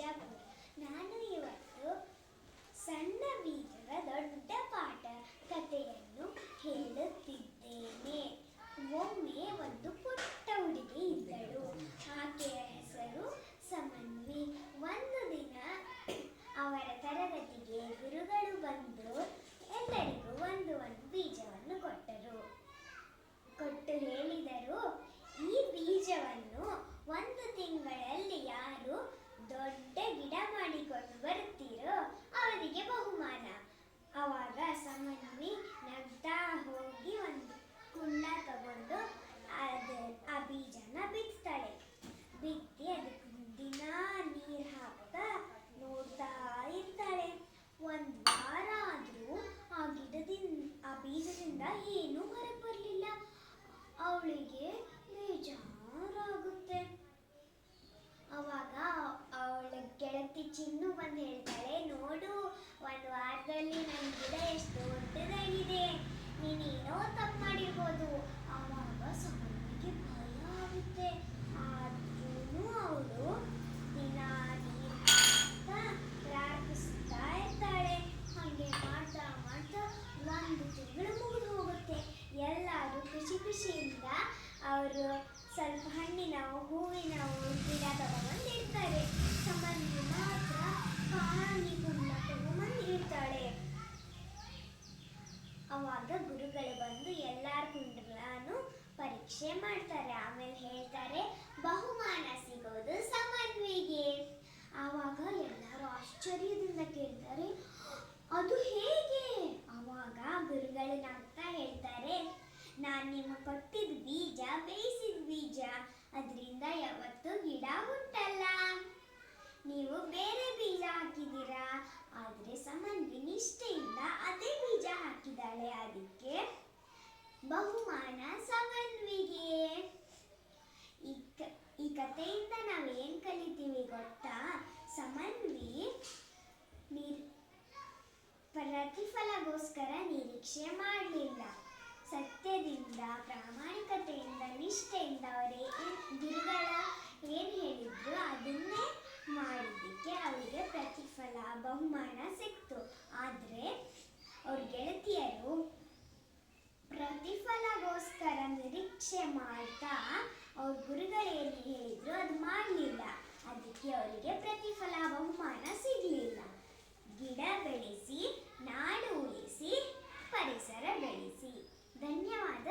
ಬಿಜಾಪುರ. ನಾನು ಇವತ್ತು ಸಣ್ಣ ಬೀಜದ ದೊಡ್ಡ ಪಾಠ ಕಥೆಯನ್ನು ಹೇಳುತ್ತಿದ್ದೇನೆ. ಒಮ್ಮೆ ಒಂದು ಪುಟ್ಟ ಹುಡುಗಿ ಇದ್ದಳು. ಆಕೆಯ ಹೆಸರು ಸಮನ್ವಿ. ಒಂದು ದಿನ ಅವರ ತರಗತಿಗೆ ಗುರುಗಳು ಬಂದು ಎಲ್ಲರಿಗೂ ಒಂದು ಬೀಜವನ್ನು ಕೊಟ್ಟು ಹೇಳಿದರು, ಈ ಬೀಜವನ್ನು 1 ತಿಂಗಳಲ್ಲಿ ಯಾರು ದೊಡ್ಡ ಗಿಡ ಮಾಡಿಕೊಂಡು ಬರುತ್ತೀರೋ ಅವರಿಗೆ ಬಹುಮಾನ. ಆವಾಗ ಸಮನ್ವಿ ನಗ್ತಾ ಹೋಗಿ ಒಂದು ಕುಂಡ ತಗೊಂಡು ಆ ಬೀಜನ ಬಿತ್ತಾಳೆ. ಬಿತ್ತಿ ಅದಕ್ಕೆ ದಿನ ನೀರು ಹಾಕ್ತಾ ನೋಡ್ತಾ ಇರ್ತಾಳೆ. 1 ವಾರ ಆದ್ರೂ ಆ ಬೀಜದಿಂದ ಏನೂ ಹೊರಗೆ ಬರಲಿಲ್ಲ. ಅವಳಿಗೆ ಬೇಜಾರಾಗುತ್ತೆ. ಅವಾಗ ಅವಳ ಗೆಳತಿ ಚಿನ್ನು ಬಂದು ಹೇಳ್ತಾಳೆ, ನೋಡು 1 ವಾರದಲ್ಲಿ ನನ್ನ ಗಿಡ ಎಷ್ಟು ದೊಡ್ಡದಾಗಿದೆ, ನೀನೇನೋ ತಪ್ಪು ಮಾಡಿರ್ಬೋದು. ಆವಾಗ ಸಮನ್ವಿಗೆ ಭಯ ಆಗುತ್ತೆ. ಆದ್ರೂ ಅವಳು ದಿನ ನೀರು ಹಾಕ್ತಾ ಪ್ರಾರ್ಥಿಸ್ತಾ ಇರ್ತಾಳೆ. ಹಾಗೆ ಮಾಡ್ತಾ ಮಾಡ್ತಾ 1 ತಿಂಗಳು ಮುಗಿದು ಹೋಗುತ್ತೆ. ಎಲ್ಲರೂ ಖುಷಿಯಿಂದ ಅವರು ಸ್ವಲ್ಪ ಹಣ್ಣಿನ ಹೂವಿನ ಗಿಡ ತಗೊಂಡ್ಬಂದಿರ್ತಾರೆ. ಸಮನ್ವಿ ಮಾತ್ರ ಖಾಲಿ ಕುಂಡ ತಗೊಂಡ್ಬಂದಿರ್ತಾಳೆ. ಅವಾಗ ಗುರುಗಳು ಬಂದು ಎಲ್ಲರ ಕುಂಡಗಳನ್ನು ಪರೀಕ್ಷೆ ಮಾಡ್ತಾರೆ. ಆಮೇಲೆ ಹೇಳ್ತಾರೆ, ಬಹುಮಾನ ಸಿಗೋದು ಸಮನ್ವಿಗೆ. ಆವಾಗ ಎಲ್ಲರೂ ಆಶ್ಚರ್ಯದಿಂದ ಕೇಳ್ತಾರೆ, ಅದು ಹೇಗೆ? ಆವಾಗ ಗುರುಗಳು ನಗ್ತಾ ಹೇಳ್ತಾರೆ, ನಾನು ನಿಮಗೆ ಕೊಟ್ಟಿದ್ದ ಬೀಜ ಬೇಯಿಸಿದ ಬೀಜ, ಅದರಿಂದ ಯಾವತ್ತೂ ಗಿಡ ಹುಟ್ಟಲ್ಲ. ನೀವು ಬೇರೆ ಬೀಜ ಹಾಕಿದ್ದೀರಾ. ಆದರೆ ಸಮನ್ವಿ ನಿಷ್ಠೆಯಿಂದ ಅದೇ ಬೀಜ ಹಾಕಿದ್ದಾಳೆ. ಅದಕ್ಕೆ ಬಹುಮಾನ ಸಮನ್ವಿಗೆ. ಈ ಕಥೆಯಿಂದ ನಾವೇನು ಕಲಿತೀವಿ ಗೊತ್ತಾ? ಸಮನ್ವಿ ಪ್ರತಿಫಲಗೋಸ್ಕರ ನಿರೀಕ್ಷೆ ಮಾಡಲಿಲ್ಲ. ಸತ್ಯದಿಂದ, ಪ್ರಾಮಾಣಿಕತೆಯಿಂದ, ನಿಷ್ಠೆಯಿಂದ ಗುರುಗಳ ಏನು ಹೇಳಿದ್ರು ಅದನ್ನೇ ಮಾಡಿದ್ದಕ್ಕೆ ಅವರಿಗೆ ಪ್ರತಿಫಲ ಬಹುಮಾನ ಸಿಕ್ತು. ಆದರೆ ಅವ್ರ ಗೆಳತಿಯರು ಪ್ರತಿಫಲಗೋಸ್ಕರ ನಿರೀಕ್ಷೆ ಮಾಡ್ತಾ ಅವ್ರ ಗುರುಗಳೇನು ಹೇಳಿದ್ರು ಅದು ಮಾಡಲಿಲ್ಲ. ಅದಕ್ಕೆ ಅವರಿಗೆ ಪ್ರತಿಫಲ ಬಹುಮಾನ ಸಿಗಲಿಲ್ಲ. ಗಿಡ ಬೆಳೆಸಿ, ನಾಡು ಉಳಿಸಿ, ಪರಿಸರ ಬೆಳೆಸಿ. ಧನ್ಯವಾದ.